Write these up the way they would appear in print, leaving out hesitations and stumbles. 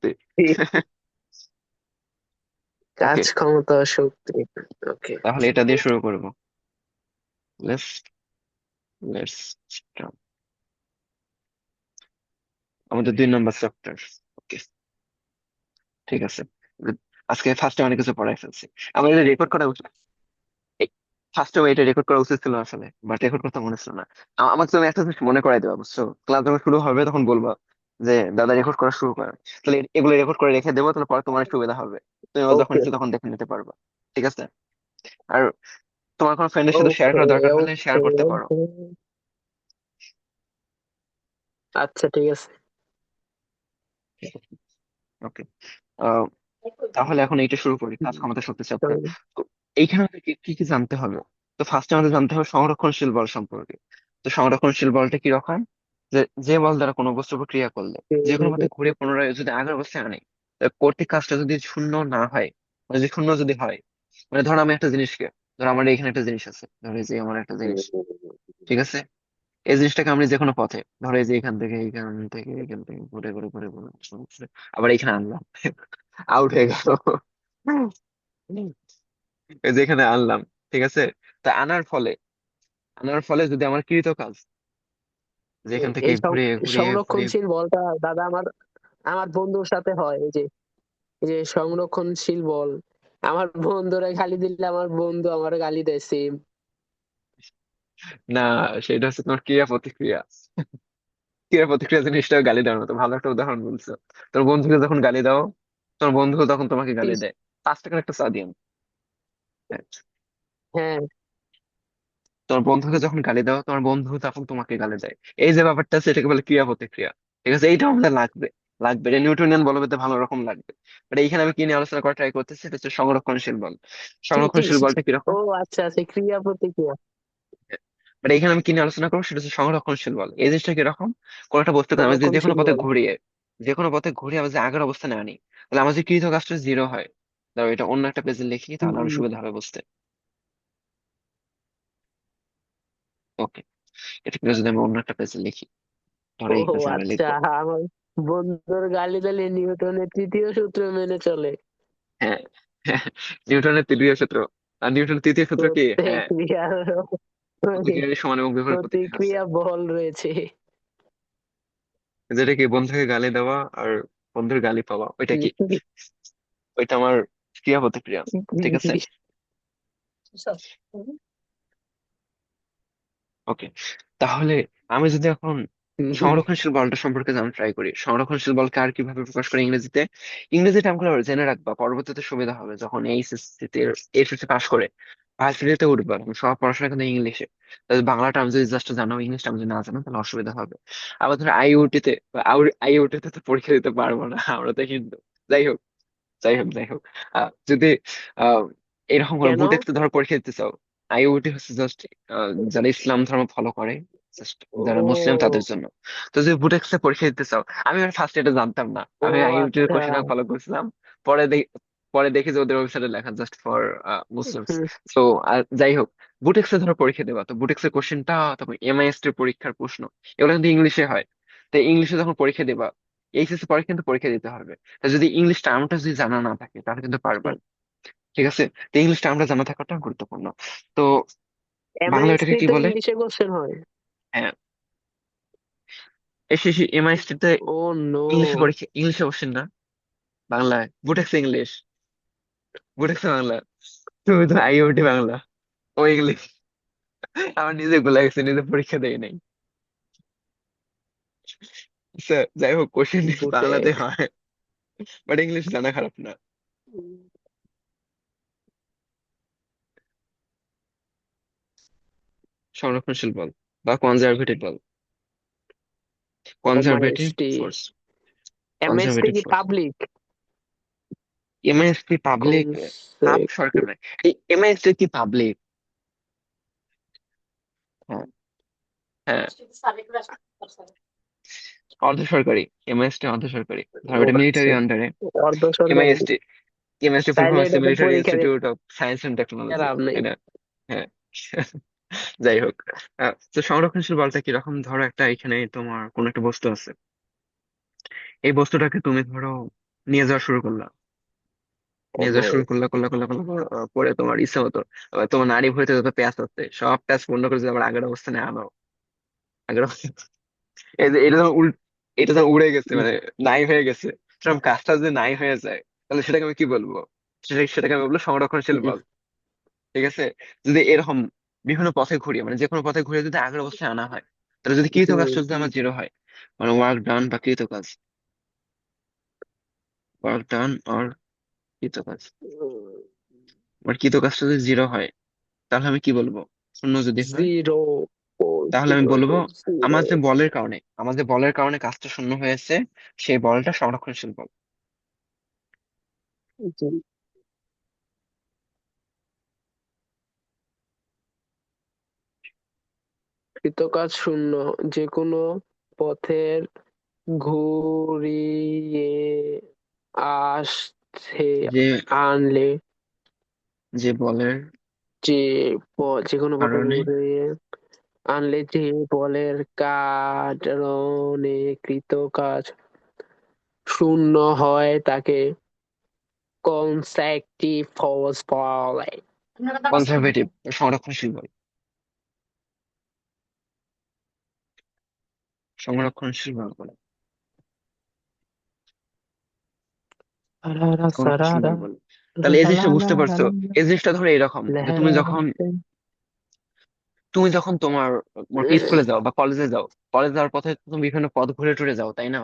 শক্তি। কাজ ওকে, ক্ষমতা ও শক্তি। ওকে। তাহলে এটা দিয়ে শুরু করবো। লেটস লেটস আমাদের 2 নম্বর চ্যাপ্টার। ওকে, ঠিক আছে। আজকে ফার্স্টে অনেক কিছু পড়াই ফেলছি। আমার এটা রেকর্ড করা উচিত, ফার্স্টে এটা রেকর্ড করা উচিত ছিল আসলে, বাট রেকর্ড করতে মনে ছিল না। আমাকে তুমি একটা জিনিস মনে করাই দেবা, বুঝছো? ক্লাস যখন শুরু হবে তখন বলবা যে দাদা রেকর্ড করা শুরু করেন। তাহলে এগুলো রেকর্ড করে রেখে দেবো, তাহলে পরে তোমার সুবিধা হবে। তুমি আবার যখন ওকে। ইচ্ছে তখন দেখে নিতে পারবা। ঠিক আছে? আর তোমার কোনো ফ্রেন্ডের সাথে শেয়ার ওকে। করার দরকার হলে শেয়ার ওকে। করতে পারো। আচ্ছা, ঠিক আছে। ওকে, তাহলে এখন এইটা শুরু করি, কাজ ক্ষমতা শক্তি চ্যাপ্টার। হুম। তো এইখানে আমাদের কি কি কি জানতে হবে? তো ফার্স্টে আমাদের জানতে হবে সংরক্ষণশীল বল সম্পর্কে। তো সংরক্ষণশীল বলটা কি রকম? যে যে বল দ্বারা কোনো বস্তুর উপর ক্রিয়া করলে যে কোনো পথে ঘুরে পুনরায় যদি আগের অবস্থায় আনে, কর্তৃক কাজটা যদি শূন্য না হয়, মানে যদি শূন্য যদি হয়, মানে ধরো আমি একটা জিনিসকে, ধরো আমার এখানে একটা জিনিস আছে, ধরো এই যে আমার একটা জিনিস, ঠিক আছে? এই জিনিসটাকে আমি যে কোনো পথে, ধরো এই যে এখান থেকে ঘুরে ঘুরে ঘুরে ঘুরে ঘুরে আবার এখানে আনলাম, আউট হয়ে গেল। এই যে এখানে আনলাম, ঠিক আছে? তা আনার ফলে যদি আমার কৃত কাজ, যে এখান থেকে এই ঘুরে ঘুরে ঘুরে, সংরক্ষণশীল বলটা দাদা আমার আমার বন্ধুর সাথে হয়। এই যে সংরক্ষণশীল বল, আমার বন্ধুরা গালি দিলে আমার বন্ধু আমার গালি দেয় সেম। না, সেটা হচ্ছে তোমার ক্রিয়া প্রতিক্রিয়া। ক্রিয়া প্রতিক্রিয়া জিনিসটা গালি দেওয়ার মতো, ভালো একটা উদাহরণ বলছো। তোর বন্ধুকে যখন গালি দাও, তোর বন্ধু তখন তোমাকে গালি দেয়। 5 টাকার একটা চা দিন। হ্যাঁ। তোমার বন্ধুকে যখন গালি দাও, তোমার বন্ধু তখন তোমাকে গালি দেয়। এই যে ব্যাপারটা আছে, এটাকে বলে ক্রিয়া প্রতিক্রিয়া। ঠিক আছে, এইটাও আমাদের লাগবে। লাগবে, এটা নিউটনিয়ান বলবিদ্যা ভালো রকম লাগবে। বাট এইখানে আমি কি নিয়ে আলোচনা করা ট্রাই করতেছি, এটা হচ্ছে সংরক্ষণশীল বল। সংরক্ষণশীল বলটা ও কিরকম? আচ্ছা আচ্ছা, ক্রিয়া প্রতিক্রিয়া। বাট এইখানে আমি কি নিয়ে আলোচনা করবো, সেটা হচ্ছে সংরক্ষণশীল বল। এই জিনিসটা কিরকম? কোন একটা বস্তুকে আমি যদি সংরক্ষণশীল বল। যে কোনো পথে ঘুরিয়ে আমি যে আগের অবস্থানে আনি, তাহলে আমার যে কৃত কাজটা জিরো হয়। ধরো এটা অন্য একটা পেজে লিখি, তাহলে আরো হুম। সুবিধা হবে বুঝতে। ওকে, এটাকে যদি আমি অন্য একটা পেজে লিখি, ধরো ও এই পেজে আমি আচ্ছা, লিখবো। আমার বন্ধুর গালি দিলে নিউটনের তৃতীয় সূত্র মেনে চলে। হ্যাঁ, হ্যাঁ, নিউটনের তৃতীয় সূত্র। আর নিউটনের তৃতীয় সূত্র কি? হ্যাঁ, প্রতিক্রিয়ার প্রতিক্রিয়া সমান এবং বিপরীত প্রতিক্রিয়া আছে। প্রতিক্রিয়া বল রয়েছে। যেটা কি বন্ধুকে গালি দেওয়া আর বন্ধুর গালি পাওয়া, ওইটা কি? ওইটা আমার ক্রিয়া প্রতিক্রিয়া। ঠিক আছে, ওকে। তাহলে আমি যদি এখন সংরক্ষণশীল বলটা সম্পর্কে জানতে ট্রাই করি, সংরক্ষণশীল বলকে আর কিভাবে প্রকাশ করে ইংরেজিতে, ইংরেজি টার্মগুলো জেনে রাখবা, পরবর্তীতে সুবিধা হবে যখন এইচএসসি পাস করে ভার্সিটিতে উঠবা, তখন সব পড়াশোনা কিন্তু ইংলিশে। তাহলে বাংলা টার্ম যদি জাস্ট জানো, ইংলিশ টার্ম যদি না জানো, তাহলে অসুবিধা হবে। আবার ধরো আইওটিতে, আইওটিতে তো পরীক্ষা দিতে পারবো না আমরা তো হিন্দু। যাই হোক, যাই হোক, যদি আহ এরকম কোনো কেন? বুটেক্সে ধরো পরীক্ষা দিতে চাও, আইওটি হচ্ছে জাস্ট যারা ইসলাম ধর্ম ফলো করে, জাস্ট যারা মুসলিম ও। তাদের জন্য। তো যদি বুটেক্সে পরীক্ষা দিতে চাও, আমি ফার্স্ট এটা জানতাম না, ও আমি আইওটির আচ্ছা। কোশ্চেন ফলো করছিলাম। পরে দেখি পরে দেখি যে ওদের ওয়েবসাইটে লেখা জাস্ট ফর মুসলিমস। হুম। তো যাই হোক, বুটেক্সে ধরো পরীক্ষা দেবা, তো বুটেক্সের কোশ্চেনটা, তারপর এমআইএসটি পরীক্ষার প্রশ্ন, এগুলো কিন্তু ইংলিশে হয়। তো ইংলিশে যখন পরীক্ষা দেবা, এইচএসসি পরে কিন্তু পরীক্ষা দিতে হবে। তা যদি ইংলিশ টার্মটা যদি জানা না থাকে, তাহলে কিন্তু পারবা না। ঠিক আছে, তো ইংলিশটা আমরা জানা থাকাটা গুরুত্বপূর্ণ। তো বাংলা এটাকে এমএসসি কি তে বলে? ইংলিশে কোশ্চেন হয়? হ্যাঁ, এসএসসি এমআইএসটি তে ও নো। ইংলিশে পরীক্ষা, ইংলিশে কোশ্চেন না, বাংলায়। বুটেক্স ইংলিশ, বুটেক্স বাংলা, তুমি তো আইওটি বাংলা, ও ইংলিশ। আমার নিজে গোলা গেছে, নিজে পরীক্ষা দেয় নাই। যাই হোক, কোশ্চেন বাংলাতে বুটেক। হয়, বাট ইংলিশ জানা খারাপ না। সংরক্ষণশীল বল বা কনজারভেটিভ বল, কনজারভেটিভ এমআইএসটি। ফোর্স, এমএসটি কনজারভেটিভ কি ফোর্স। পাবলিক? এমআইএসপি পাবলিক? পাব সরকার নয়, এই এমআইএসপি কি পাবলিক? হ্যাঁ, হ্যাঁ, অর্ধ সরকারি। এমআইএসটি অর্ধ সরকারি, ধরো ও এটা মিলিটারি আচ্ছা, আন্ডারে। অর্ধ সরকারি। এমআইএসটি, এমআইএসটি ফুল ফর্ম তাইলে হচ্ছে এটা তো মিলিটারি পরীক্ষা দিয়ে institute of science and technology, লাভ নেই। তাই না? হ্যাঁ। যাই হোক, তো সংরক্ষণশীল বলটা কিরকম? ধরো একটা এখানে তোমার কোন একটা বস্তু আছে, এই বস্তুটাকে তুমি ধরো নিয়ে যাওয়া শুরু করলা। ও নিয়ে যাওয়া নো। শুরু করলা করলা করলা করলা করলা, পরে তোমার ইচ্ছা মতো আবার তোমার নারী ভরিতে যত প্যাঁচ আছে সব প্যাঁচ পূর্ণ করে যদি আবার আগের অবস্থানে আনো, আগের এই যে এটা যখন এটা যখন উড়ে গেছে মানে নাই হয়ে গেছে, সব কাজটা যদি নাই হয়ে যায় তাহলে সেটাকে আমি কি বলবো? সেটাকে আমি বলবো সংরক্ষণশীল বল। ঠিক আছে? যদি এরকম বিভিন্ন পথে ঘুরিয়ে মানে যে কোনো পথে ঘুরিয়ে যদি আগের অবস্থায় আনা হয়, তাহলে যদি কৃত কাজটা যদি আমার জিরো হয়, মানে ওয়ার্ক ডান বা কৃত কাজ, ওয়ার্ক ডান আর কৃত কাজ, আমার কৃত কাজটা যদি জিরো হয় তাহলে আমি কি বলবো? শূন্য যদি হয় জিরো, তাহলে আমি বলবো আমার যে বলের কারণে কাজটা শূন্য হয়েছে সেই বলটা সংরক্ষণশীল বল। কৃতকাজ শূন্য, যে কোনো পথের ঘুরিয়ে আসছে যে আনলে, যে বলের যে যে কোনো পথে কারণে ঘুরিয়ে আনলে যে বলের কারণে কৃত কাজ শূন্য হয় তাকে কনসেকিউটিভ ফোর্স বলে। কনজারভেটিভ সংরক্ষণশীল বল। সংরক্ষণশীল বল বলে, সারারা সংরক্ষণশীল সারারা, বল বলে। তাহলে এই জিনিসটা বুঝতে পারছো? এই জিনিসটা ধরো এরকম যে তুমি লেহেরা যখন তুমি যখন তোমার স্কুলে যাও বা কলেজে যাও, কলেজ যাওয়ার পথে তুমি বিভিন্ন পথ ঘুরে টুরে যাও, তাই না?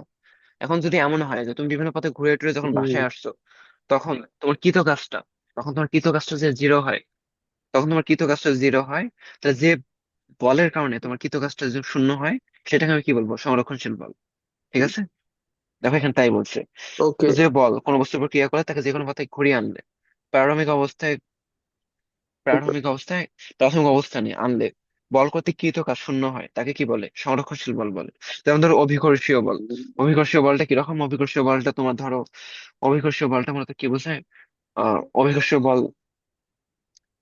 এখন যদি এমন হয় যে তুমি বিভিন্ন পথে ঘুরে টুরে যখন বাসায় আসছো, তখন তোমার কৃত কাজটা তখন তোমার কৃত কাজটা যে জিরো হয়, তখন তোমার কৃত কাজটা জিরো হয়, তাহলে যে বলের কারণে তোমার কৃত কাজটা যে শূন্য হয় সেটাকে আমি কি বলবো? সংরক্ষণশীল বল। ঠিক আছে? দেখো এখানে তাই বলছে। তো ওকে। যে বল কোনো বস্তুর উপর ক্রিয়া করে তাকে যে কোনো পথে ঘুরিয়ে আনলে, প্রারম্ভিক অবস্থায় প্রারম্ভিক অবস্থায় প্রাথমিক অবস্থানে আনলে বল কর্তৃক কৃত কাজ শূন্য হয় তাকে কি বলে? সংরক্ষণশীল বল বলে। যেমন ধরো অভিকর্ষীয় বল। অভিকর্ষীয় বলটা কিরকম? অভিকর্ষীয় বলটা তোমার ধরো, অভিকর্ষীয় বলটা মূলত কি বোঝায়? অভিকর্ষীয় বল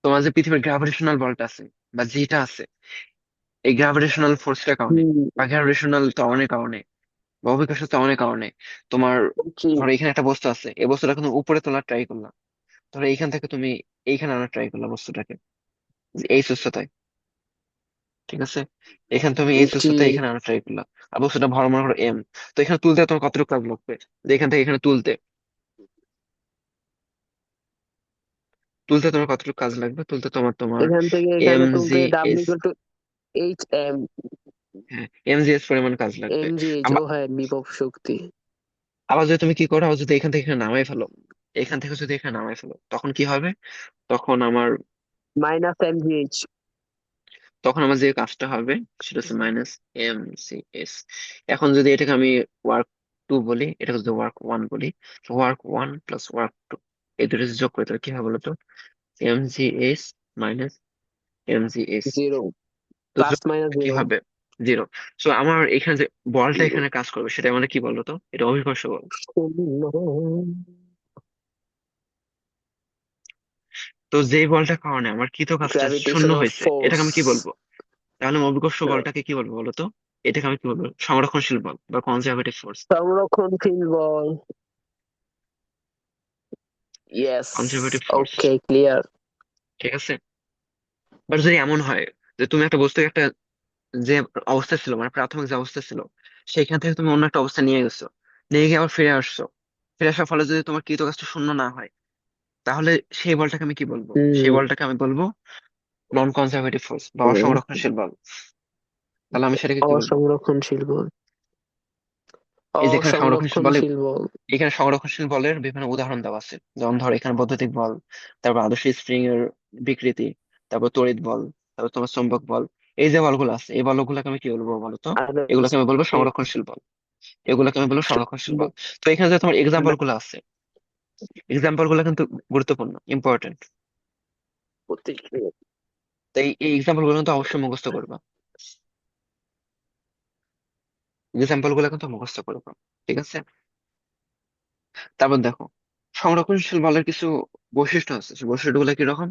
তোমার যে পৃথিবীর গ্রাভিটেশনাল বলটা আছে বা যেটা আছে, এই গ্রাভিটেশনাল ফোর্সটার কারণে বা গ্রাভিটেশনাল ত্বরণের কারণে বা অভিকর্ষ ত্বরণের কারণে তোমার ধরো এখানে একটা বস্তু আছে, এই বস্তুটা তুমি উপরে তোলার ট্রাই করলাম, ধরো এইখান থেকে তুমি এইখানে আনার ট্রাই করলাম বস্তুটাকে, যে এই সুস্থতায়। ঠিক আছে? এখানে তুমি এই জি। সুস্থতায় এখানে আনার ট্রাই করলাম, আর বস্তুটা ভর মনে করো এম। তো এখানে তুলতে তোমার কতটুকু কাজ লাগবে? যে এখান থেকে এখানে তুলতে তুলতে তোমার কতটুকু কাজ লাগবে? তুলতে তোমার তোমার এখান থেকে এম এখানে জি তুলতে W S, equal to H M. হ্যাঁ এম জি এস পরিমাণ কাজ লাগবে। এম জি এইচ, ও আবার হ্যাঁ, বিভব শক্তি। আবার যদি তুমি কি করো, আবার যদি এখান থেকে এখানে নামাই ফেলো, এখান থেকে যদি এখানে নামাই ফেলো তখন কি হবে? তখন আমার মাইনাস এম জি এইচ। তখন আমার যে কাজটা হবে সেটা হচ্ছে মাইনাস এম সি এস। এখন যদি এটাকে আমি ওয়ার্ক টু বলি, এটাকে যদি ওয়ার্ক ওয়ান বলি, work one plus work two, এই দুটো যদি যোগ করে তাহলে কি হবে বলতো? M G S minus M G S. Zero. তো প্লাস যোগ মাইনাস করলে কি জিরো। হবে? জিরো। সো আমার এখানে যে বলটা জিরো। এখানে কাজ করবে সেটা মানে কি বলতো? এটা অভিকর্ষ বল। শূন্য। তো যেই বলটার কারণে আমার কৃত কাজটা শূন্য গ্র্যাভিটেশনাল হয়েছে ফোর্স। এটাকে আমি কি বলবো? তাহলে আমি অভিকর্ষ বলটাকে কি বলবো বলতো? এটাকে আমি কি বলবো? সংরক্ষণশীল বল বা কনজারভেটিভ ফোর্স। সংরক্ষণশীল বল। Yes. Conservative force. Okay, clear. ঠিক আছে? বাট যদি এমন হয় যে তুমি একটা বস্তুকে একটা যে অবস্থা ছিল মানে প্রাথমিক যে অবস্থা ছিল সেইখান থেকে তুমি অন্য একটা অবস্থা নিয়ে গেছো, নিয়ে গিয়ে আবার ফিরে আসছো, ফিরে আসার ফলে যদি তোমার কৃত কাজটা শূন্য না হয়, তাহলে সেই বলটাকে আমি কি বলবো? সেই হুম। বলটাকে আমি বলবো নন কনজারভেটিভ ফোর্স বা অসংরক্ষণশীল বল। তাহলে আমি সেটাকে কি বলবো? অসংরক্ষণশীল বল। এই যেখানে সংরক্ষণশীল বলে, অসংরক্ষণশীল বল। এখানে সংরক্ষণশীল বলের বিভিন্ন উদাহরণ দেওয়া আছে। যেমন ধরো এখানে বৈদ্যুতিক বল, তারপর আদর্শ স্প্রিং এর বিকৃতি, তারপর তড়িৎ বল, তারপর তোমার চৌম্বক বল। এই যে বলগুলো আছে এই বলগুলোকে আমি কি বলবো বলতো? আর এগুলোকে আমি বলবো সংরক্ষণশীল বল। এগুলোকে আমি বলবো সংরক্ষণশীল বল। তো এখানে যে তোমার এক্সাম্পল গুলো আছে, এক্সাম্পল গুলো কিন্তু গুরুত্বপূর্ণ, ইম্পর্টেন্ট। তাই এই এক্সাম্পল গুলো কিন্তু অবশ্যই মুখস্থ করবা, এক্সাম্পল গুলো কিন্তু মুখস্থ করবা। ঠিক আছে? তারপর দেখো সংরক্ষণশীল বলের কিছু বৈশিষ্ট্য আছে, সেই বৈশিষ্ট্যগুলো কিরকম?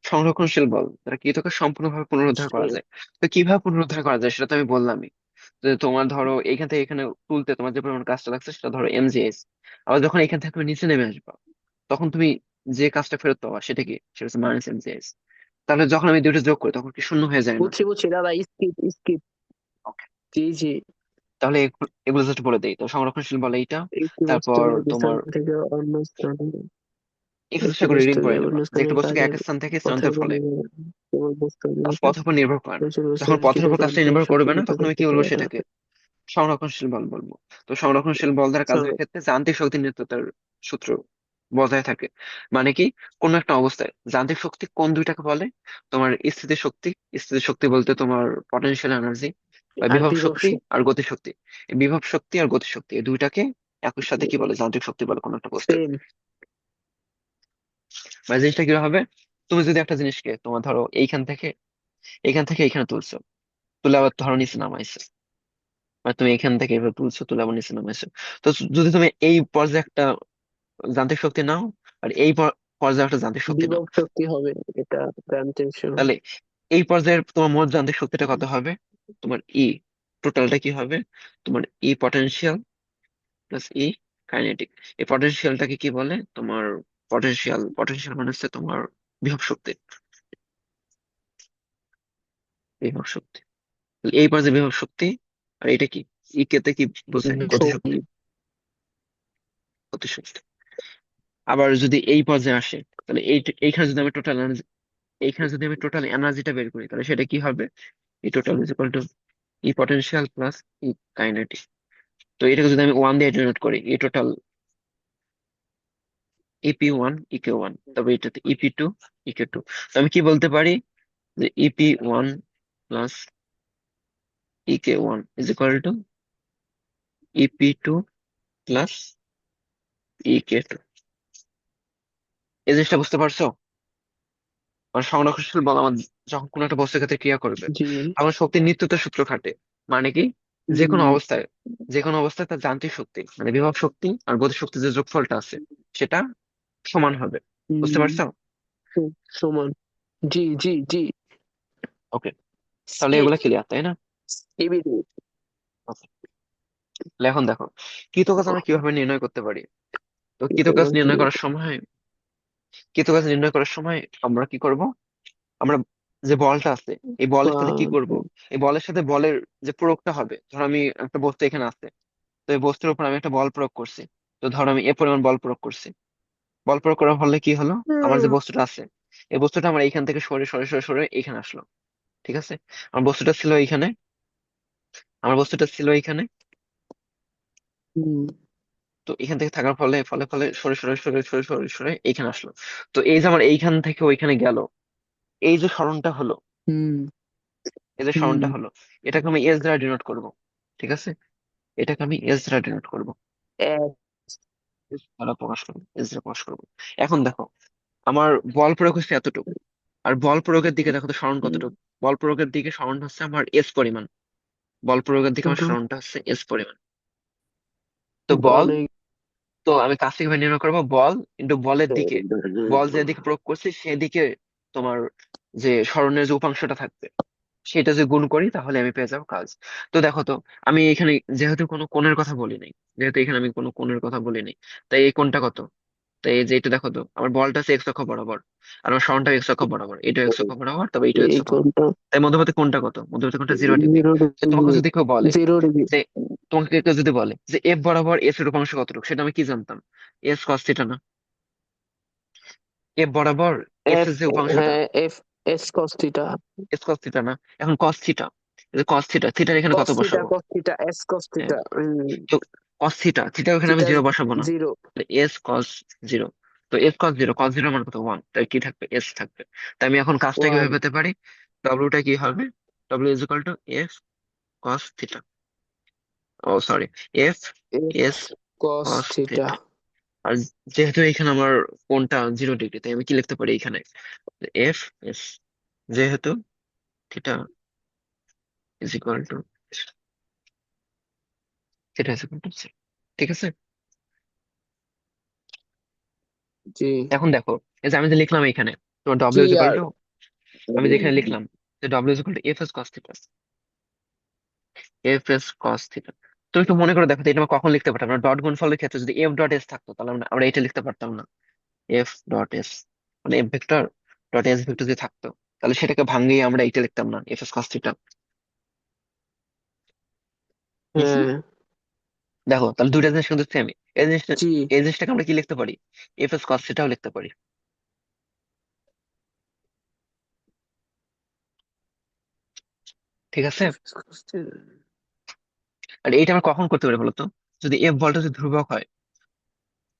সংরক্ষণশীল বল তারা কি, তোকে সম্পূর্ণভাবে পুনরুদ্ধার করা যায়। তো কিভাবে পুনরুদ্ধার করা যায় সেটা তো আমি বললামই। যে তোমার ধরো এইখান থেকে এখানে তুলতে তোমার যে পরিমাণ কাজটা লাগছে সেটা ধরো mgs। আবার যখন এখান থেকে তুমি নিচে নেমে আসবা, তখন তুমি যে কাজটা ফেরত পাবা সেটা কি, সেটা হচ্ছে মাইনাস mgs। তাহলে যখন আমি দুইটা যোগ করি তখন কি শূন্য হয়ে যায় না? বুঝছি বুঝছি দাদা, স্কিপ স্কিপ। Okay. জি জি। তাহলে এগুলো জাস্ট বলে দেই। তো সংরক্ষণশীল বলে এইটা। একটি বস্তু তারপর এক স্থান তোমার থেকে অন্য স্থানে, একটু একটি চেষ্টা করে রিডিং বস্তু করে অন্য নেবা যে স্থানে একটা বস্তুকে এক কাজের স্থান থেকে পথের স্থানান্তরের উপর ফলে নির্ভর করে। কেবল বস্তুর বিভব পথের উপর নির্ভর করে না। প্রচুর বস্তু যখন পথের উপর কাজটা প্রান্তিক নির্ভর করবে না শক্তি তখন আমি কি প্রত্যক্ষ বলবো করা সেটাকে সংরক্ষণশীল বল বলবো। তো সংরক্ষণশীল বল দ্বারা যায়। কাজের ক্ষেত্রে যান্ত্রিক শক্তি নিত্যতার সূত্র বজায় থাকে। মানে কি, কোন একটা অবস্থায় যান্ত্রিক শক্তি কোন দুইটাকে বলে? তোমার স্থিতি শক্তি। স্থিতি শক্তি বলতে তোমার পটেনশিয়াল এনার্জি বা আর বিভব বিভব শক্তি শক্তি আর গতি শক্তি। এই বিভব শক্তি আর গতি শক্তি এই দুইটাকে একই সাথে কি বলে? যান্ত্রিক শক্তি বলে কোন একটা বস্তুর। সেম। মানে জিনিসটা কি হবে, তুমি যদি একটা জিনিসকে তোমার ধরো এইখান থেকে এইখানে তুলছো, তুলে আবার ধরো নিচে নামাইছো, মানে তুমি এখান থেকে এভাবে তুলছো তুলে আবার নিচে নামাইছো। তো যদি তুমি এই পর্যায়ে একটা যান্ত্রিক শক্তি নাও আর এই পর্যায়ে একটা যান্ত্রিক শক্তি নাও, বিভব শক্তি হবে এটা প্রান্তিক শক্তি। তাহলে এই পর্যায়ের তোমার মোট যান্ত্রিক শক্তিটা কত হবে? তোমার ই টোটালটা কি হবে? তোমার ই পটেনশিয়াল প্লাস ই কাইনেটিক। এই পটেনশিয়ালটাকে কি বলে? তোমার পটেনশিয়াল মানে হচ্ছে তোমার বিভব শক্তি। বিভব শক্তি, তাহলে এই পর্যায়ে বিভব শক্তি। আর এটা কি, ই কে তে কি বোঝায়? গতিশক্তি। গতিশক্তি। আবার যদি এই পর্যায়ে আসে, তাহলে এইখানে যদি আমি টোটাল এনার্জিটা বের করি তাহলে সেটা কি হবে? E total is equal to E potential plus E kinetic. তো এটাকে যদি আমি ওয়ান দিয়ে ডিনোট করি, E total EP one EK one, তবে এটাতে ইপি টু ইকে টু। তো আমি কি বলতে পারি যে EP one plus EK one is equal to EP two plus EK two. এই জিনিসটা বুঝতে পারছো? মানে সংরক্ষণশীল বল আমার যখন কোনো একটা বস্তুর ক্ষেত্রে ক্রিয়া করবে জি। তখন শক্তির নিত্যতার সূত্র খাটে। মানে কি, যে কোনো হুম, অবস্থায় যে কোনো অবস্থায় তার যান্ত্রিক শক্তি মানে বিভব শক্তি আর গতি শক্তির যে যোগফলটা আছে সেটা সমান হবে। বুঝতে হুম, পারছো? হুম, সমান। জি জি জি। ওকে, তাহলে এগুলা ক্লিয়ার তাই না? এবিডি। Okay. তাহলে এখন দেখো কৃতকাজ আমরা কিভাবে নির্ণয় করতে পারি। তো কৃতকাজ নির্ণয় করার সময় আমরা কি করব? আমরা যে বলটা আছে এই বলের সাথে কি করব? এই বলের সাথে বলের যে প্রয়োগটা হবে, ধর আমি একটা বস্তু এখানে আছে, তো এই বস্তুর উপর আমি একটা বল প্রয়োগ করছি। তো ধর আমি এ পরিমাণ বল প্রয়োগ করছি। বল প্রয়োগ করার ফলে কি হলো, আমার যে বস্তুটা আছে এই বস্তুটা আমার এইখান থেকে সরে সরে সরে সরে এখানে আসলো। ঠিক আছে, আমার বস্তুটা ছিল এইখানে, আমার বস্তুটা ছিল এইখানে। হুম তো এখান থেকে থাকার ফলে ফলে ফলে সরে সরে সরে সরে সরে সরে এইখানে আসলো। তো এই যে আমার এইখান থেকে ওইখানে গেল, এই যে সরণটা হলো, হুম এই যে হুম। সরণটা হলো, এটাকে আমি এস দ্বারা ডিনোট করব। ঠিক আছে, এটাকে আমি এস দ্বারা ডিনোট করবো। এক। এস দ্বারা প্রকাশ করবো, এস দ্বারা প্রকাশ করবো। এখন দেখো আমার বল প্রয়োগ হচ্ছে এতটুকু, আর বল প্রয়োগের দিকে দেখো তো সরণ হুম, কতটুকু। বল প্রয়োগের দিকে সরণ হচ্ছে আমার এস পরিমাণ। বল প্রয়োগের দিকে আমার কিন্তু সরণটা হচ্ছে এস পরিমাণ। তো বল, অনেক। তো আমি কাছ থেকে নির্ণয় করবো বল ইন্টু বলের দিকে, বল যেদিকে প্রয়োগ করছি সেদিকে তোমার যে স্মরণের যে উপাংশটা থাকবে সেটা যে গুণ করি তাহলে আমি পেয়ে যাবো কাজ। তো দেখো তো আমি এখানে যেহেতু কোনো কোণের কথা বলি নাই, যেহেতু এখানে আমি কোনো কোণের কথা বলি নাই, তাই এই কোণটা কত? তাই এই যে এটা দেখো তো আমার বলটা আছে এক্স অক্ষ বরাবর আর আমার সরণটা এক্স অক্ষ বরাবর, এটা এক্স অক্ষ বরাবর তবে এটা এক্স এই অক্ষ বরাবর। কোনটা তাই মধ্যবর্তী কোণটা কত? মধ্যবর্তী কোণটা 0 ডিগ্রি। 0 ডিগ্রি। তোমাকে যদি কেউ বলে 0 ডিগ্রি। যে কেউ যদি বলে যে এফ বরাবর এস এর উপাংশ কতটুকু, সেটা আমি কি জানতাম? এস কস থিটা না? এফ বরাবর এস এফ। এর যে উপাংশটা, হ্যাঁ, F S cos theta. S cos theta না? এখন কস থিটা, কস থিটা, থিটার এখানে কস কত থিটা বসাবো? কস থিটা এস কস হ্যাঁ, থিটা। তো কস থিটা, থিটা ওখানে আমি থিটা জিরো বসাবো না। 0। এস কস জিরো, তো S cos zero, cos zero মানে কত? ওয়ান, তাই কি থাকবে? এস থাকবে। তাই আমি এখন কাজটা কিভাবে 1। পেতে পারি? ডব্লিউটা কি হবে? W is equal to F cos theta, oh sorry, F F S cos cos theta. Theta. আর যেহেতু এখানে আমার কোণটা 0 ডিগ্রি, তাই আমি কি লিখতে পারি এখানে? এফ এস, যেহেতু theta is equal two theta is equal two, ঠিক আছে। জি এখন দেখো এই যে আমি যে লিখলাম এখানে, তো জি ডব্লিউ ইজ ইকুয়াল আর। টু, আমি যেখানে লিখলাম যে W is equal to F S cos theta, F S cos theta. তুমি একটু মনে করে দেখো তো এটা আমরা কখন লিখতে পারতাম? আমরা ডট গুণফলের ক্ষেত্রে যদি এফ ডট এস থাকতো তাহলে আমরা এটা লিখতে পারতাম না। এফ ডট এস মানে F vector dot S vector যদি থাকতো তাহলে সেটাকে ভাঙিয়ে আমরা এইটা লিখতাম না, এফ এস কস থিটা। হুম হুম। হ্যাঁ। দেখো তাহলে দুইটা জিনিস কিন্তু সেম। এই জিনিসটা, জি। এই জিনিসটাকে আমরা কি লিখতে পারি? এফ এস কস থিটাও লিখতে পারি। ঠিক আছে। আর এইটা আমরা কখন করতে পারি বলতো? যদি এফ বলটা যদি ধ্রুবক হয়।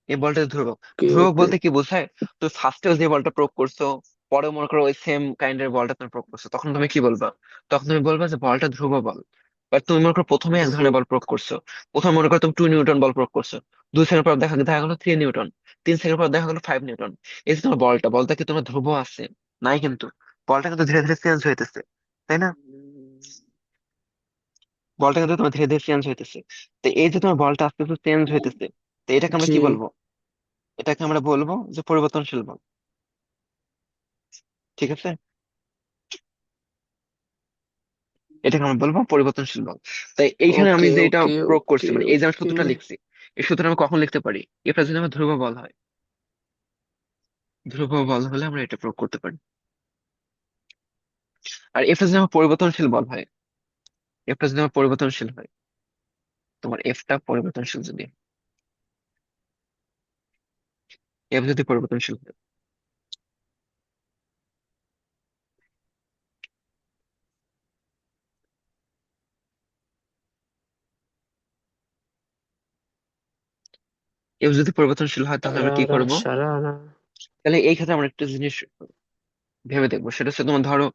এই বলটা ধ্রুবক। ওকে ধ্রুবক ওকে। বলতে কি বোঝায়? তো ফার্স্টেও যে বলটা প্রয়োগ করছো, পরে মনে করো ওই সেম কাইন্ডের বলটা তুমি প্রয়োগ করছো, তখন তুমি কি বলবা? তখন তুমি বলবা যে বলটা ধ্রুব বল। বা তুমি মনে করো প্রথমে এক ধরনের বল প্রয়োগ করছো, প্রথমে মনে করো তুমি 2 নিউটন বল প্রয়োগ করছো, 2 সেকেন্ড পর দেখা দেখা গেলো 3 নিউটন, 3 সেকেন্ড পর দেখা গেলো 5 নিউটন। এই যে তোমার বলটা কি তোমার ধ্রুব আছে? নাই কিন্তু। বলটা কিন্তু ধীরে ধীরে চেঞ্জ হইতেছে, তাই না? বলটা কিন্তু তোমার ধীরে ধীরে চেঞ্জ হইতেছে। তো এই যে তোমার বলটা আস্তে আস্তে চেঞ্জ হইতেছে, তো এটাকে আমরা জি। কি বলবো? এটাকে আমরা বলবো যে পরিবর্তনশীল বল। ঠিক আছে। এটাকে আমরা বলবো পরিবর্তনশীল বল। তাই এইখানে আমি ওকে যে এটা ওকে প্রয়োগ করছি, ওকে মানে এই যে আমি ওকে। সূত্রটা লিখছি, এই সূত্রটা আমি কখন লিখতে পারি? এটা যদি আমার ধ্রুব বল হয়, ধ্রুব বল হলে আমরা এটা প্রয়োগ করতে পারি। আর এফটা যদি আমার পরিবর্তনশীল বল হয়, এফটা যদি আমার পরিবর্তনশীল হয়, তোমার এফটা পরিবর্তনশীল যদি, এফ যদি পরিবর্তনশীল হয়, এফ যদি পরিবর্তনশীল হয় তাহলে আমরা কি সারারা করব? সারারা। তাহলে এই ক্ষেত্রে আমরা একটা জিনিস ভেবে দেখবো, সেটা হচ্ছে তোমার ধরো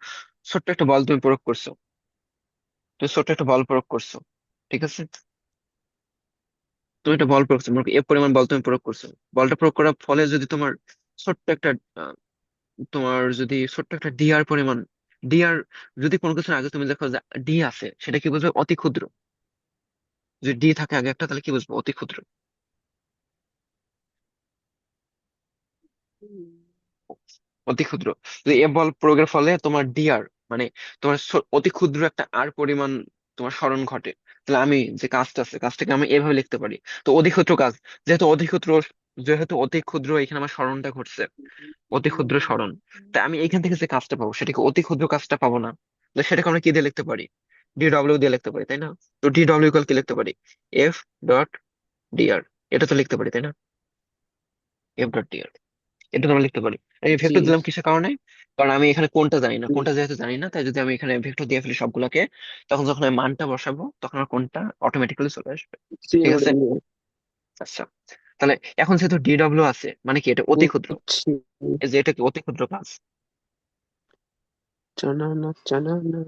ছোট্ট একটা বল তুমি প্রয়োগ করছো, তুমি ছোট্ট একটা বল প্রয়োগ করছো, ঠিক আছে? তুমি একটা বল প্রয়োগ করছো, মনে করো এ পরিমাণ বল তুমি প্রয়োগ করছো। বলটা প্রয়োগ করার ফলে যদি তোমার ছোট্ট একটা তোমার যদি ছোট্ট একটা ডিআর পরিমাণ, ডিআর যদি কোনো কিছুর আগে তুমি দেখো যে ডি আছে, সেটা কি বুঝবে? অতি ক্ষুদ্র। যদি ডি থাকে আগে একটা, তাহলে কি বুঝবো? অতি ক্ষুদ্র। অতি ক্ষুদ্র। যদি এ বল প্রয়োগের ফলে তোমার ডিআর মানে তোমার অতি ক্ষুদ্র একটা আর পরিমাণ তোমার স্মরণ ঘটে, তাহলে আমি যে কাজটা আছে কাজটাকে আমি এভাবে লিখতে পারি। তো অতি ক্ষুদ্র কাজ, যেহেতু অতি ক্ষুদ্র, যেহেতু অতি ক্ষুদ্র এখানে আমার স্মরণটা ঘটছে, অতি ক্ষুদ্র স্মরণ, তা আমি এখান থেকে যে কাজটা পাবো সেটাকে অতি ক্ষুদ্র কাজটা পাবো না? তো সেটাকে আমরা কি দিয়ে লিখতে পারি? ডি ডব্লিউ দিয়ে লিখতে পারি, তাই না? তো ডি ডব্লিউ কি লিখতে পারি? F dot DR. এটা তো লিখতে পারি, তাই না? এফ ডট ডিআর, এটা তো আমরা লিখতে পারি। আমি জি ভেক্টর দিলাম কিসের কারণে? কারণ আমি এখানে কোনটা জানি না, কোনটা যেহেতু জানি না, তাই যদি আমি এখানে ভেক্টর দিয়ে ফেলি সবগুলোকে, তখন যখন আমি মানটা বসাবো তখন আমার কোনটা অটোমেটিক্যালি চলে আসবে। জি ঠিক আছে। বন্ধু। আচ্ছা, তাহলে এখন যেহেতু ডি ডব্লিউ আছে মানে কি এটা অতি ক্ষুদ্র, বুঝছি। এই যে এটা কি অতি ক্ষুদ্র কাজ? জানানা জানানা।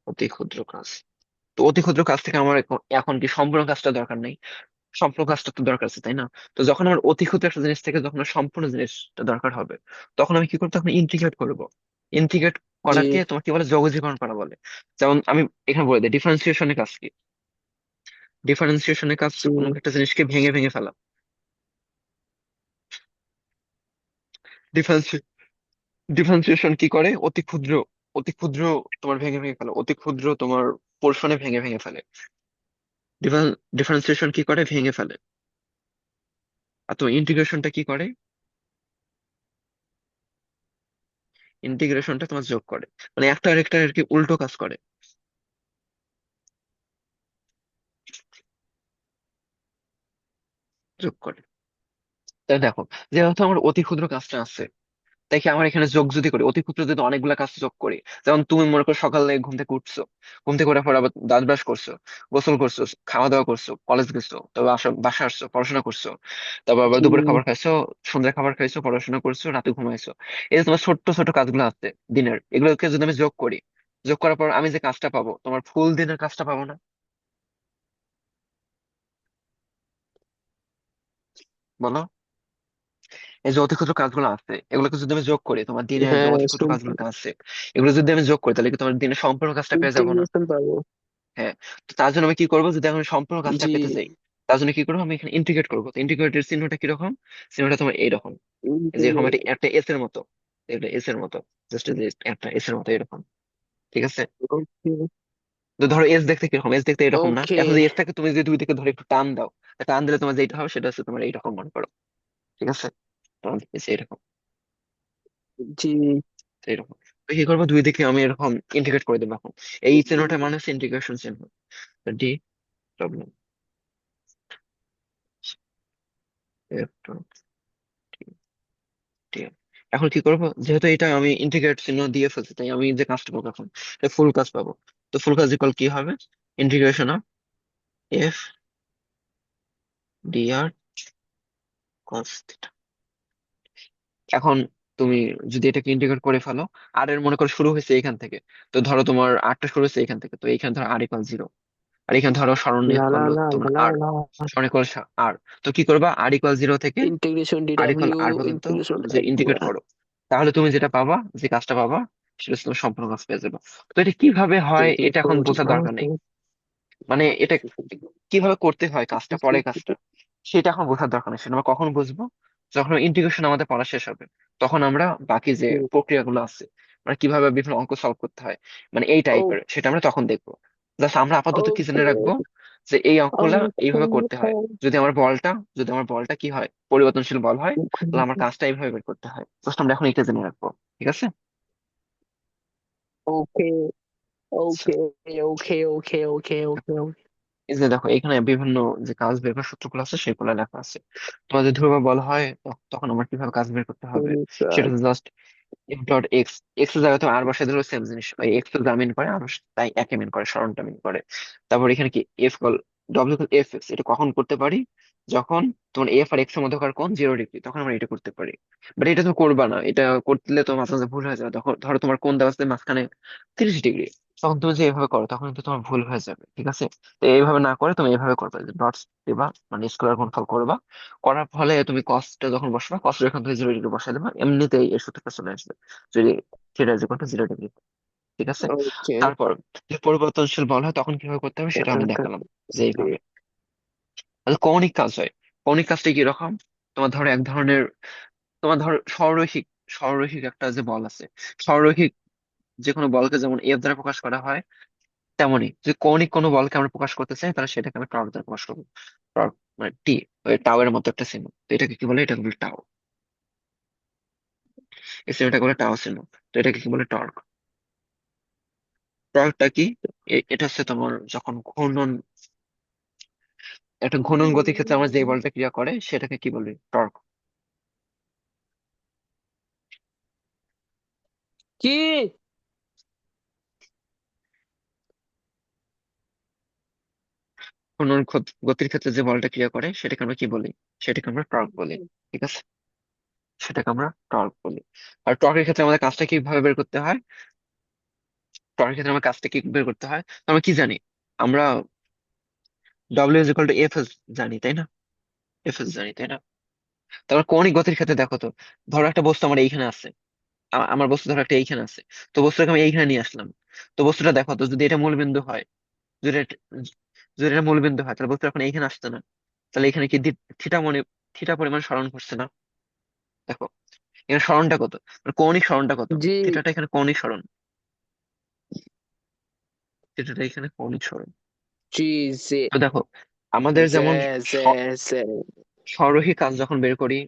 অতি ক্ষুদ্র কাজ। তো অতি ক্ষুদ্র কাজ থেকে আমার এখন এখন কি সম্পূর্ণ কাজটা দরকার নেই? সম্পূর্ণ কাজটা তো দরকার আছে, তাই না? তো যখন আমার অতি ক্ষুদ্র একটা জিনিস থেকে যখন আমার সম্পূর্ণ জিনিসটা দরকার হবে, তখন আমি কি করবো? তখন ইন্টিগ্রেট করবো। ইন্টিগ্রেট জি করাকে তোমার কি বলে? যোগজীকরণ করা বলে। যেমন আমি এখানে বলে দিই, ডিফারেন্সিয়েশনের কাজ কি? ডিফারেন্সিয়েশনের কাজ জি। কোনো একটা জিনিসকে ভেঙে ভেঙে ফেলা। ডিফারেন্সিয়েশন কি করে? অতি ক্ষুদ্র, অতি ক্ষুদ্র তোমার ভেঙে ভেঙে ফেলে, অতি ক্ষুদ্র তোমার পোর্শনে ভেঙে ভেঙে ফেলে। ডিফারেন্সিয়েশন কি করে? ভেঙে ফেলে। আর তো ইন্টিগ্রেশনটা কি করে? ইন্টিগ্রেশনটা তোমার যোগ করে। মানে একটা আরেকটা আর কি উল্টো কাজ করে, যোগ করে। তাই দেখো, যেহেতু আমার অতি ক্ষুদ্র কাজটা আছে, তাই কি আমার এখানে যোগ যদি করি, অতি ক্ষুদ্র যদি অনেকগুলা কাজ যোগ করি, যেমন তুমি মনে করো সকালে ঘুম থেকে উঠছো, ঘুম থেকে ওঠার পর আবার দাঁত ব্রাশ করছো, গোসল করছো, খাওয়া দাওয়া করছো, কলেজ গেছো, তারপর বাসা আসছো, পড়াশোনা করছো, তারপর আবার জি। দুপুরে খাবার খাইছো, সন্ধ্যার খাবার খাইছো, পড়াশোনা করছো, রাতে ঘুমাইছো। এই যে তোমার ছোট্ট ছোট কাজগুলো আছে দিনের, এগুলোকে যদি আমি যোগ করি, যোগ করার পর আমি যে কাজটা পাবো, তোমার ফুল দিনের কাজটা পাবো না? বলো। এই যে অতি ক্ষুদ্র কাজগুলো আছে, এগুলোকে যদি আমি যোগ করি, তোমার দিনের যে হ্যাঁ অতি ক্ষুদ্র কাজগুলো আছে, এগুলো যদি আমি যোগ করি, তাহলে কি তোমার দিনের সম্পূর্ণ কাজটা পেয়ে যাবো না? ইন্টিগ্রেশন পাবো। হ্যাঁ। তো তার জন্য আমি কি করবো? যদি আমি সম্পূর্ণ কাজটা জি। পেতে চাই, তার জন্য কি করবো? আমি এখানে ইন্টিগ্রেট করবো। তো ইন্টিগ্রেটের চিহ্নটা কিরকম? চিহ্নটা তোমার এইরকম, যেরকম একটা একটা এস এর মতো, একটা এস এর মতো, জাস্ট একটা এস এর মতো এরকম। ঠিক আছে? ওকে তো ধরো এস দেখতে কিরকম, এস দেখতে এরকম না, ওকে। এখন যে এসটাকে তুমি যদি দুই দিকে ধরে একটু টান দাও, তা টান দিলে তোমার যেটা হবে সেটা হচ্ছে তোমার এইরকম মনে করো। ঠিক আছে? তোমার দেখতেছি এরকম, জি। তো এরকম। তো কি করবো, দুই দিকে আমি এরকম ইন্টিগ্রেট করে দেবো এখন। এই চিহ্নটার মানে হচ্ছে ইন্টিগ্রেশন চিহ্ন, D W F dot T. এখন কি করবো, যেহেতু এটা আমি ইন্টিগ্রেট চিহ্ন দিয়ে ফেলছি, তাই আমি যে কাজটা পাবো এখন, ফুল কাজ পাবো। তো ফুল কাজ ইকুয়াল কি হবে, integration of F D R cos theta. এখন তুমি যদি এটাকে ইন্টিগ্রেট করে ফেলো, আর এর মনে করো শুরু হয়েছে এখান থেকে, তো ধরো তোমার আরটা শুরু হয়েছে এখান থেকে, তো এইখানে ধরো আর ইকুয়াল জিরো, আর এখানে ধরো স্মরণ লা লা করলো লা তোমার লা আর, লা। স্মরণ ইকুয়াল আর। তো কি করবা, আর ইকুয়াল জিরো থেকে ইন্টিগ্রেশন আর ইকুয়াল ডিডাব্লিউ আর পর্যন্ত ইন্টিগ্রেশন। যে ইন্টিগ্রেট করো, তাহলে তুমি যেটা পাবা, যে কাজটা পাবা, সেটা হচ্ছে তোমার সম্পূর্ণ কাজ পেয়ে যাবে। তো এটা কিভাবে হয় এটা এখন বোঝার দরকার নেই, মানে এটা কিভাবে করতে হয় কাজটা, পরে কাজটা সেটা এখন বোঝার দরকার নেই, সেটা আমরা কখন বুঝবো, যখন ইন্টিগ্রেশন আমাদের পড়া শেষ হবে। তখন আমরা বাকি যে প্রক্রিয়াগুলো আছে, মানে কিভাবে বিভিন্ন অঙ্ক সলভ করতে হয়, মানে এই টাইপের, সেটা আমরা তখন দেখবো। জাস্ট আমরা আপাতত কি জেনে ওকে রাখবো, যে এই অঙ্কগুলা এইভাবে করতে হয়। যদি আমার বলটা, যদি আমার বলটা কি হয়, পরিবর্তনশীল বল হয়, তাহলে আমার কাজটা এইভাবে বের করতে হয়। জাস্ট আমরা এখন এটা জেনে রাখবো। ঠিক আছে? ওকে আচ্ছা, ওকে ওকে ওকে ওকে ওকে ওকে। এই যে দেখো এখানে বিভিন্ন যে কাজ বের করার সূত্রগুলো আছে সেগুলো লেখা আছে। তোমার যদি ধ্রুবক বল হয়, তখন আমার কিভাবে কাজ বের করতে হবে, সেটা just F dot x, x এর জায়গায় তুমি আর বসাই দিলেও সেম জিনিস, ওই এক্স তো যা মিন করে আর তাই একই মিন করে, সরণটা মিন করে। তারপর এখানে কি F call, W call F x, এটা কখন করতে পারি, যখন তোমার এফ আর এক্স এর মধ্যকার কোণ 0 ডিগ্রি, তখন আমরা এটা করতে পারি। বাট এটা তুমি করবা না, এটা করলে তোমার মাঝে মাঝে ভুল হয়ে যাবে। তখন ধরো তোমার কোণ দেওয়া আছে মাঝখানে 30 ডিগ্রি, তখন তুমি যে এভাবে করো তখন কিন্তু তোমার ভুল হয়ে যাবে। ঠিক আছে? তো এইভাবে না করে তুমি এইভাবে করবে, ডটস দিবা, মানে স্কোয়ার গুণফল করবা, করার ফলে তুমি কসটা যখন বসাবা, কস এখান থেকে 0 ডিগ্রি বসাই দেবা, এমনিতেই এর সূত্রটা চলে আসবে, যদি theta is equal two 0 degree. ঠিক আছে? ওকে তারপর যদি পরিবর্তনশীল বল হয় তখন কিভাবে করতে হবে সেটা আমি দেখালাম, যে এইভাবে। তাহলে কৌণিক কাজ হয়, কৌণিক কাজটা কি রকম, তোমার ধরো এক ধরনের, তোমার ধরো সরলরৈখিক, সরলরৈখিক একটা যে বল আছে, সরলরৈখিক যে কোনো বলকে যেমন এফ দ্বারা প্রকাশ করা হয়, তেমনি যদি কৌণিক কোনো বলকে আমরা প্রকাশ করতে চাই, তাহলে সেটাকে আমি টর্ক দ্বারা প্রকাশ করবো। টর্ক মানে টি, ওই টাও এর মতো একটা চিহ্ন, তো এটাকে কি বলে, এটাকে বলে টাও। এই চিহ্নটাকে বলে টাও চিহ্ন। তো এটাকে কি বলে, টর্ক। টর্কটা কি, এটা হচ্ছে তোমার যখন ঘূর্ণন, একটা ঘূর্ণন গতির ক্ষেত্রে আমরা যে বলটা ক্রিয়া করে সেটাকে কি বলি, টর্ক। কি? ঘূর্ণন গতির ক্ষেত্রে যে বলটা ক্রিয়া করে সেটাকে আমরা কি বলি, সেটাকে আমরা টর্ক বলি। ঠিক আছে? সেটাকে আমরা টর্ক বলি। আর টর্কের ক্ষেত্রে আমাদের কাজটা কিভাবে বের করতে হয়, টর্কের ক্ষেত্রে আমার কাজটা কি বের করতে হয়, তো আমরা কি জানি, আমরা W is equal to F S জানি, তাই না? এফ এস জানি, তাই না? তারপর কৌণিক গতির ক্ষেত্রে দেখো তো, ধরো একটা বস্তু আমার এইখানে আছে, আমার বস্তু ধরো একটা এইখানে আছে, তো বস্তুটাকে আমি এইখানে নিয়ে আসলাম। তো বস্তুটা দেখো তো, যদি এটা মূলবিন্দু হয়, যদি যদি এটা মূলবিন্দু হয়, তাহলে বস্তু এখন এইখানে আসছে না, তাহলে এখানে কি থিটা মনে, থিটা পরিমাণ সরণ করছে না? দেখো এখানে সরণটা কত, মানে কৌণিক সরণটা কত, জি থিটাটা এখানে কৌণিক সরণ, থিটাটা এখানে কৌণিক সরণ। জি জি তো দেখো আমাদের জি যেমন জি জি। সরলরৈখিক কাজ যখন বের করি,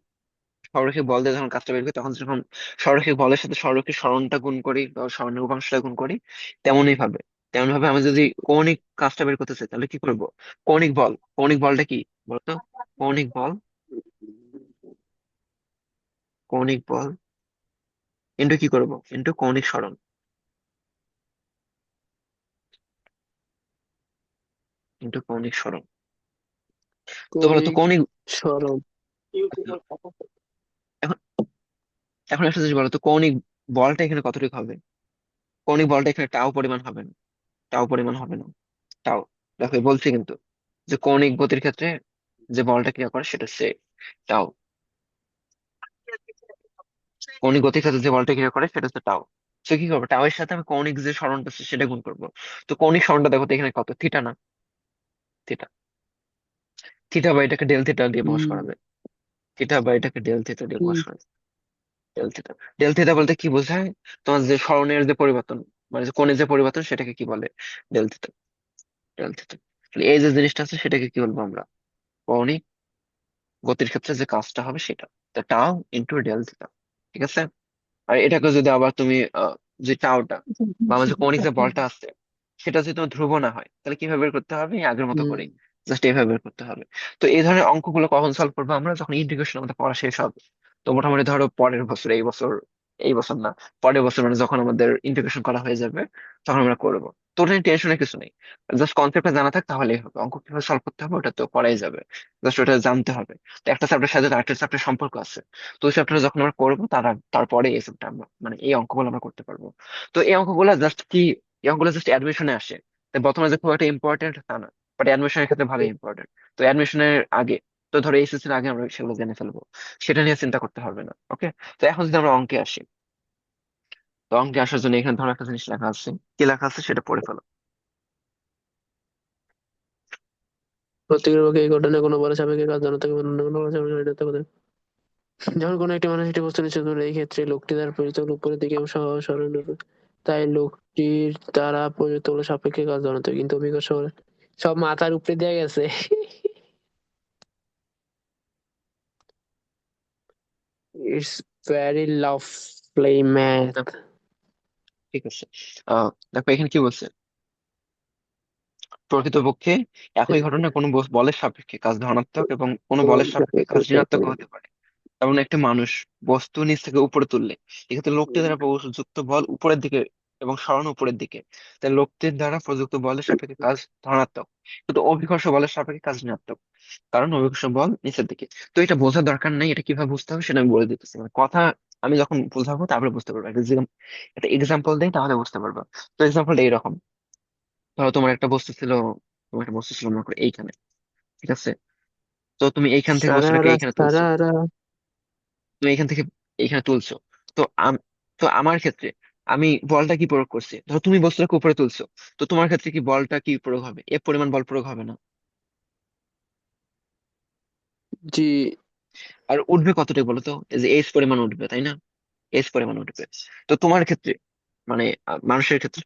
সরলরৈখিক বল দিয়ে যখন কাজটা বের করি, তখন যখন সরলরৈখিক বলের সাথে সরলরৈখিক সরণটা গুণ করি বা সরণের উপাংশটা গুণ করি, তেমনই ভাবে, তেমন ভাবে আমি যদি কৌণিক কাজটা বের করতে চাই তাহলে কি করব, কৌণিক বল, কৌণিক বলটা কি বলতো, কৌণিক বল, কৌণিক বল ইন্টু কি করব, ইন্টু কৌণিক সরণ, ইন্টু কৌণিক সরণ। তো বলতো কৌণিক কৌণিক, সরণ। এখন এখন একটা জিনিস বলো তো, কৌণিক বলটা এখানে কতটুকু হবে, কৌণিক বলটা এখানে টাও পরিমাণ হবে না, টাও পরিমাণ হবে না, টাও। দেখো বলছি কিন্তু, যে কৌণিক গতির ক্ষেত্রে যে বলটা ক্রিয়া করে সেটা হচ্ছে টাও, কৌণিক গতির ক্ষেত্রে যে বলটা ক্রিয়া করে সেটা হচ্ছে টাও। সে কি করবো, টাও এর সাথে আমি কৌণিক যে সরণটা আছে সেটা গুণ করবো। তো কৌণিক সরণটা দেখো তো এখানে কত, থিটা না, থিটা, থিটা বা এটাকে ডেল থিটা দিয়ে প্রকাশ করা যায়, থিটা বা এটাকে ডেল থিটা দিয়ে প্রকাশ করা যায়, ডেল থিটা। ডেল থিটা বলতে কি বোঝায়, তোমার যে সরণের যে পরিবর্তন, মানে যে কোণের যে পরিবর্তন সেটাকে কি বলে? Del theta. Del theta. এই যে জিনিসটা আছে সেটাকে কি বলবো আমরা? কৌণিক গতির ক্ষেত্রে যে কাজটা হবে সেটা, তা টাও ইন্টু ডেল থিটা। ঠিক আছে। আর এটাকে যদি আবার তুমি যে টাওটা বা আমার যে কৌণিক যে বলটা আছে সেটা যদি তোমার ধ্রুব না হয় তাহলে কিভাবে বের করতে হবে? এই আগের মতো হুম। করে জাস্ট এইভাবে বের করতে হবে। তো এই ধরনের অঙ্কগুলো কখন সলভ করবো আমরা? যখন ইন্টিগ্রেশন আমাদের পড়া শেষ হবে। তো মোটামুটি ধরো পরের বছর, এই বছর, এই বছর না, পরের বছর মানে যখন আমাদের ইন্টিগ্রেশন করা হয়ে যাবে তখন আমরা করবো। তো ওটা টেনশনের কিছু নেই, জাস্ট কনসেপ্টটা জানা থাক তাহলেই হবে। অঙ্ক কিভাবে সলভ করতে হবে ওটা তো করাই যাবে, জাস্ট ওটা জানতে হবে। তো একটা চ্যাপ্টারের সাথে আরেকটা চ্যাপ্টার সম্পর্ক আছে। তো ওই চ্যাপ্টারে যখন আমরা করবো তারপরে এই চ্যাপ্টার আমরা মানে এই অঙ্কগুলো আমরা করতে পারবো। তো এই অঙ্কগুলো জাস্ট কি, এই অঙ্কগুলো জাস্ট অ্যাডমিশনে আসে। তাই বর্তমানে যে খুব একটা ইম্পর্টেন্ট তা না, বাট অ্যাডমিশনের ক্ষেত্রে ভালো ইম্পর্টেন্ট। তো অ্যাডমিশনের আগে, তো ধরো এইচএসসির আগে আমরা সেগুলো জেনে ফেলবো, সেটা নিয়ে চিন্তা করতে হবে না। ওকে। তো এখন যদি আমরা অঙ্কে আসি, তো অঙ্কে আসার জন্য এখানে ধরো একটা জিনিস লেখা আছে, কি লেখা আছে সেটা পড়ে ফেলো। প্রত্যেকের পক্ষে এই ঘটনায় কোনো বলের সাপেক্ষে কাজ জানা থাকে, অন্য কোনো বলের সাপেক্ষে এটা থাকে। যখন কোনো একটি মানুষ একটি বস্তু নিশ্চিত করে, এই ক্ষেত্রে লোকটি দ্বারা প্রযুক্ত হলো উপরের দিকে এবং সহ সরণ রূপে। তাই লোকটির দ্বারা প্রযুক্ত হলো সাপেক্ষে কাজ জানাতে হবে, কিন্তু অভিকর্ষ বলে সব মাথার উপরে দিয়ে গেছে। It's very lovely math. না, ঠিক আছে। দেখো এখানে কি বলছে, প্রকৃতপক্ষে একই ঘটনা কোনো বলের সাপেক্ষে কাজ ধনাত্মক এবং কোনো বলের সাপেক্ষে কাজ ঋণাত্মক হতে পারে। যেমন একটা মানুষ বস্তু নিচ থেকে উপরে তুললে, এক্ষেত্রে লোকটি দ্বারা প্রযুক্ত বল উপরের দিকে এবং সরানো উপরের দিকে, তাই লোকটির দ্বারা প্রযুক্ত বলের সাপেক্ষে কাজ ধনাত্মক, কিন্তু অভিকর্ষ বলের সাপেক্ষে কাজ ঋণাত্মক, কারণ অভিকর্ষ বল নিচের দিকে। তো এটা বোঝার দরকার নাই, এটা কিভাবে বুঝতে হবে সেটা আমি বলে দিতেছি। মানে কথা আমি যখন বোঝাবো তারপরে বুঝতে পারবো। একটা এক্সাম্পল দেই তাহলে বুঝতে পারবো। তো এক্সাম্পলটা এইরকম, ধরো তোমার একটা বস্তু ছিল, তোমার একটা বস্তু ছিল মনে করো এইখানে। ঠিক আছে। তো তুমি এইখান থেকে বস্তুটাকে সারারা এইখানে তুলছো, সারারা। তুমি এখান থেকে এইখানে তুলছো। তো তো আমার ক্ষেত্রে আমি বলটা কি প্রয়োগ করছি? ধরো তুমি বস্তুটাকে উপরে তুলছো, তো তোমার ক্ষেত্রে কি বলটা কি প্রয়োগ হবে? এ পরিমাণ বল প্রয়োগ হবে না। জি। আর উঠবে কতটুকু বলো তো? এই যে এস পরিমাণ উঠবে, তাই না? এস পরিমাণ উঠবে। তো তোমার ক্ষেত্রে মানে মানুষের ক্ষেত্রে,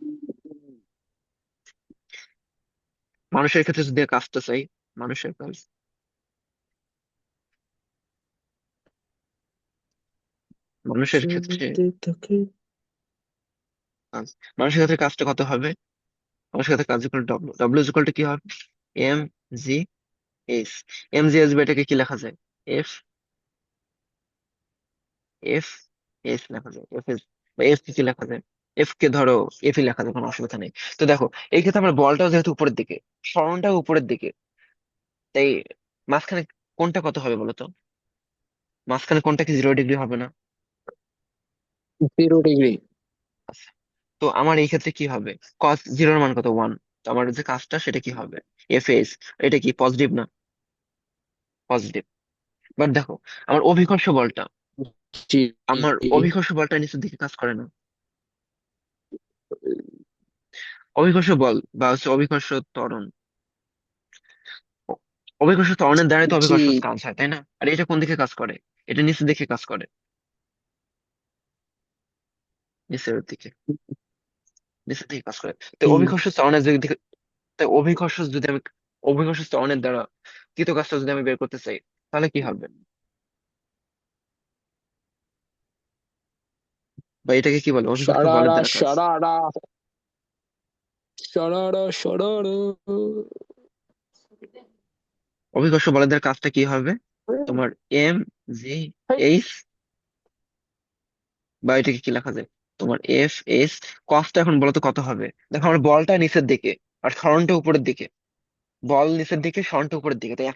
মানুষের ক্ষেত্রে যদি কাজটা চাই, মানুষের কাজ, মানুষের ক্ষেত্রে শুনতে থাকে। কাজ, মানুষের ক্ষেত্রে কাজটা কত হবে? মানুষের ক্ষেত্রে কাজ equal W, W equal to কি হবে? M G S. M G S এটাকে কি লেখা যায়? এফ, এফ এস লেখা যায়। এফ এস বা এফ কি লেখা যায়? এফ কে ধরো এফ ই লেখা যায়, কোনো অসুবিধা নেই। তো দেখো এই ক্ষেত্রে আমার বলটাও যেহেতু উপরের দিকে, সরণটাও উপরের দিকে, তাই মাঝখানে কোনটা কত হবে বলো তো? মাঝখানে কোনটা কি 0 ডিগ্রি হবে না? 0 ডিগ্রি। আচ্ছা। তো আমার এই ক্ষেত্রে কি হবে? কস জিরোর মান কত? 1। তো আমার যে কাজটা সেটা কি হবে? F S. এটা কি পজিটিভ না? পজিটিভ। বাট দেখো আমার অভিকর্ষ বলটা, জি। আমার অভিকর্ষ বলটা নিচের দিকে কাজ করে না। অভিকর্ষ বল বা হচ্ছে অভিকর্ষ ত্বরণ, অভিকর্ষ ত্বরণের দ্বারাই তো জি। অভিকর্ষ কাজ হয়, তাই না? আর এটা কোন দিকে কাজ করে? এটা নিচের দিকে কাজ করে, নিচের দিকে, নিচের দিকে কাজ করে। তো জি। অভিকর্ষ ত্বরণের দিকে, তাই অভিকর্ষ যদি আমি, অভিকর্ষ ত্বরণের দ্বারা কৃত কাজটা যদি আমি বের করতে চাই তাহলে কি হবে? বা এটাকে কি বলে? অভিকর্ষ বলের সারারা দ্বারা কাজ। সারারা সারারা সারারা। অভিকর্ষ বলের দ্বারা কাজটা কি হবে? তোমার এম জি এইচ, বা এটাকে কি লেখা যায়? তোমার এফ এস। কস্টটা এখন বলতো কত হবে? দেখো আমার বলটা নিচের দিকে আর সরণটা উপরের দিকে, বল নিচের দিকে সরণটা উপরের দিকে, তাই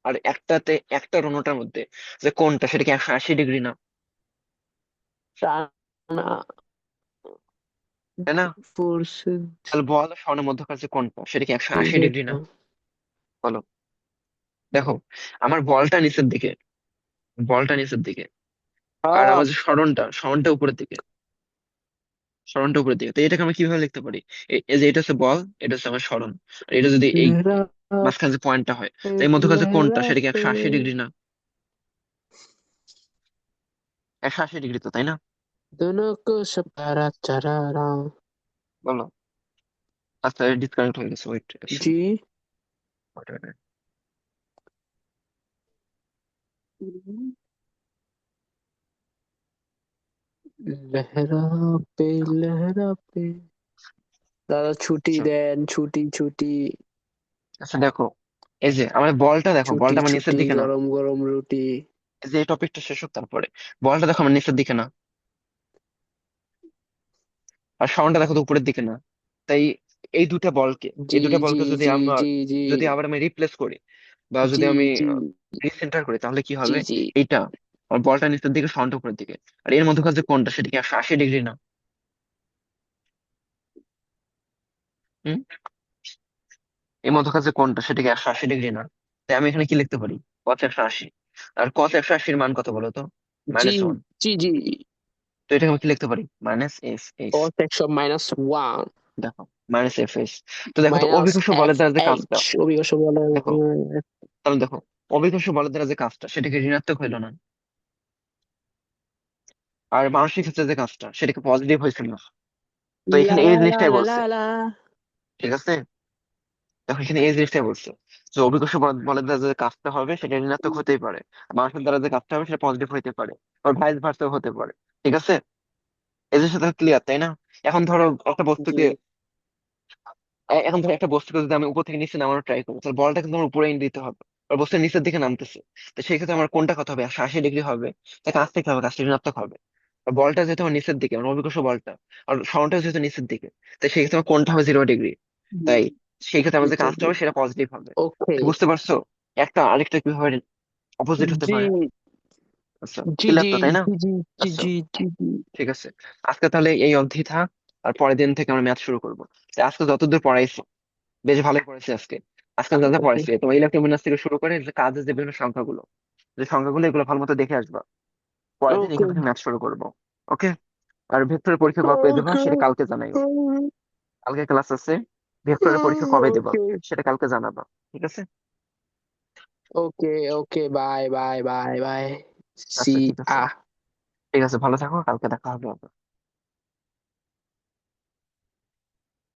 আর একটাতে, একটা রোনোটার মধ্যে যে কোনটা সেটা কি 180 ডিগ্রি না? টানা তাই না? পড়ছে। তাহলে বল আর সরণের মধ্যকার যে কোনটা সেটা কি 180 ডিগ্রি না? বলো। দেখো আমার বলটা নিচের দিকে, বলটা নিচের দিকে, আর আমার যে সরণটা, সরণটা উপরের দিকে, সরণটা উপরের দিকে। তো এটাকে আমরা কিভাবে লিখতে পারি? এই যে এটা হচ্ছে বল, এটা হচ্ছে আমার সরণ, আর এটা যদি এই মাঝখানে যে পয়েন্টটা হয়, তাই মধ্যকার যে কোণটা সেটা কি 180 ডিগ্রি না? 180 ডিগ্রি তো, তাই না? दोनों को सपारा चरारा। বলো। আচ্ছা, ডিসকানেক্ট হয়ে গেছে, ওয়েট। জি। লেহরা পে, লেহরা পে। দাদা ছুটি আচ্ছা দেন, ছুটি ছুটি। আচ্ছা, দেখো, এই যে আমার বলটা দেখো, ছুটি বলটা আমার নিচের ছুটি, দিকে না। গরম গরম রুটি। এই যে এই টপিকটা শেষ হোক তারপরে। বলটা দেখো আমার নিচের দিকে না, আর সাউন্ডটা দেখো তো উপরের দিকে না। তাই এই দুটা বলকে, এই জি দুটা জি বলকে যদি জি আমার, জি জি যদি আবার আমি রিপ্লেস করি, বা যদি জি আমি জি রিসেন্টার করি, তাহলে কি জি হবে? জি। এইটা আমার বলটা নিচের দিকে, সাউন্ডটা উপরের দিকে। আর এর মধ্যকার যে কোণটা, সেটা কি 180 ডিগ্রি না? হুম? এই মধ্যকার যে কোণটা, সেটা কি 180 ডিগ্রি না? তাই আমি এখানে কি লিখতে পারি? cos 180। আর cos 180 এর মান কত বলো তো? জি -1। জি জি। তো এটাকে আমি কি লিখতে পারি? -f(s). cos 100 - 1 দেখো, -f(s). তো দেখো তো মাইনাস অভিকর্ষ এফ বলের দ্বারা যে কাজটা, এইচ অভিকর্ষ বলে। দেখো, তাহলে দেখো, অভিকর্ষ বলের দ্বারা যে কাজটা, সেটা কি ঋণাত্মক হইলো না? আর মানসিক ক্ষেত্রে যে কাজটা, সেটা কি পজিটিভ হয়েছিল না? তো লা এখানে এই লা লা জিনিসটাই লা লা বলছে। লা। ঠিক আছে, দেখো এখানে এই জিনিসটাই বলছে, যে অভিকর্ষ বলের দ্বারা যে কাজটা হবে, সেটা ঋণাত্মক হতেই পারে। আর মানুষের দ্বারা যে কাজটা হবে, সেটা পজিটিভ হতে পারে। আর ভাইস ভার্সাও হতে পারে। ঠিক আছে, এই জিনিসটা ক্লিয়ার, তাই না? এখন ধরো একটা জি। বস্তুকে, এখন ধরো একটা বস্তুকে যদি আমি উপর থেকে নিচে নামানোর ট্রাই করি, তাহলে বলটা কিন্তু আমার উপরে এনে দিতে হবে। আর বস্তুটা নিচের দিকে নামতেছে। তো সেই ক্ষেত্রে আমার কোনটা কত হবে? 180 ডিগ্রি হবে। তাই কাছ থেকে হবে, কাজটা ঋণাত্মক হবে। আর বলটা যেহেতু আমার নিচের দিকে, মানে অভিকর্ষ বলটা, আর সাউন্ডটা যেহেতু নিচের দিকে, তাই সেই ক্ষেত্রে আমার কোনটা হবে 0 ডিগ্রি। তাই সেই ক্ষেত্রে আমার যে কাজটা হবে, সেটা পজিটিভ হবে। ওকে। তো বুঝতে পারছো একটা আরেকটা কিভাবে অপোজিট হতে জি পারে? আচ্ছা, জি ক্লিয়ার জি তো, তাই না? জি জি জি আচ্ছা, জি জি জি। ঠিক আছে। আজকে তাহলে এই অবধি থাক। আর পরের দিন থেকে আমরা ম্যাথ শুরু করবো। তাই আজকে যতদূর পড়াইছি, বেশ ভালোই পড়েছি আজকে। আজকে যা যা ওকে পড়াইছি, তোমার ইলেকট্রোমিনাস থেকে শুরু করে যে কাজের যে বিভিন্ন সংখ্যাগুলো, যে সংখ্যাগুলো, এগুলো ভালো মতো দেখে আসবা। পরের দিন ওকে এখান থেকে ম্যাথ শুরু করবো। ওকে। আর ভেক্টরের পরীক্ষা কবে দেবা, ওকে সেটা কালকে জানাইও। কালকে ক্লাস আছে। ভেক্টরের পরীক্ষা কবে দেবা, ওকে সেটা কালকে জানাবা। ঠিক আছে। Okay okay. Bye bye bye bye. সি আচ্ছা, ঠিক আছে। আ ঠিক আছে, ভালো থাকো, কালকে দেখা হবে আবার।